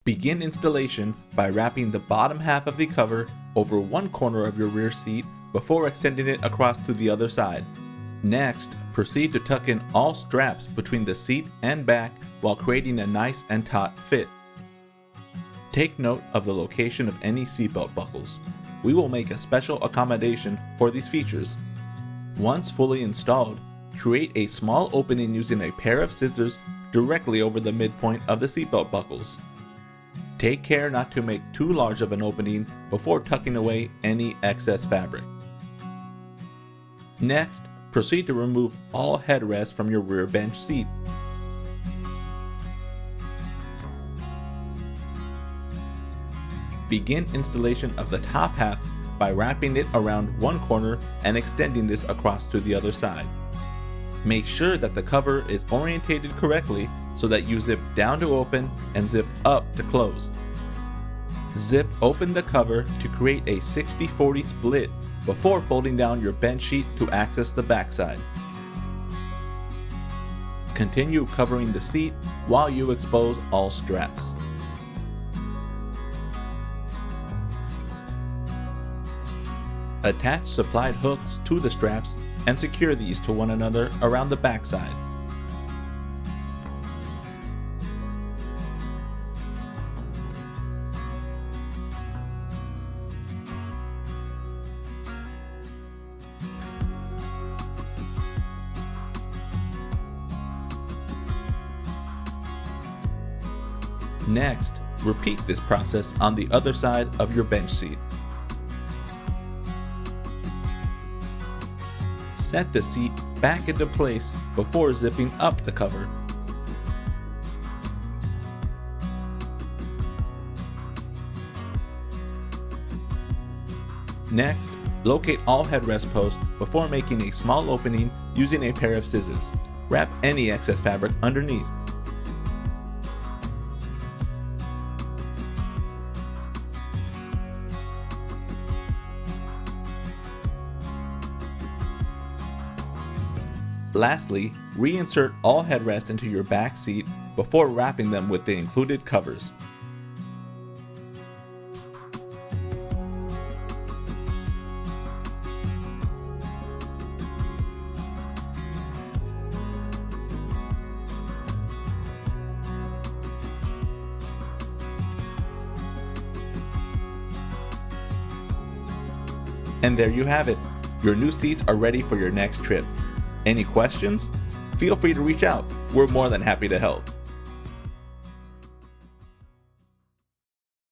Begin installation by wrapping the bottom half of the cover over one corner of your rear seat before extending it across to the other side. Next, proceed to tuck in all straps between the seat and back while creating a nice and taut fit. Take note of the location of any seatbelt buckles. We will make a special accommodation for these features. Once fully installed, create a small opening using a pair of scissors directly over the midpoint of the seatbelt buckles. Take care not to make too large of an opening before tucking away any excess fabric. Next, proceed to remove all headrests from your rear bench seat. Begin installation of the top half by wrapping it around one corner and extending this across to the other side. Make sure that the cover is orientated correctly so that you zip down to open and zip up to close. Zip open the cover to create a 60-40 split before folding down your bench sheet to access the backside. Continue covering the seat while you expose all straps. Attach supplied hooks to the straps and secure these to one another around the backside. Next, repeat this process on the other side of your bench seat. Set the seat back into place before zipping up the cover. Next, locate all headrest posts before making a small opening using a pair of scissors. Wrap any excess fabric underneath. Lastly, reinsert all headrests into your back seat before wrapping them with the included covers. And there you have it. Your new seats are ready for your next trip. Any questions? Feel free to reach out. We're more than happy to help.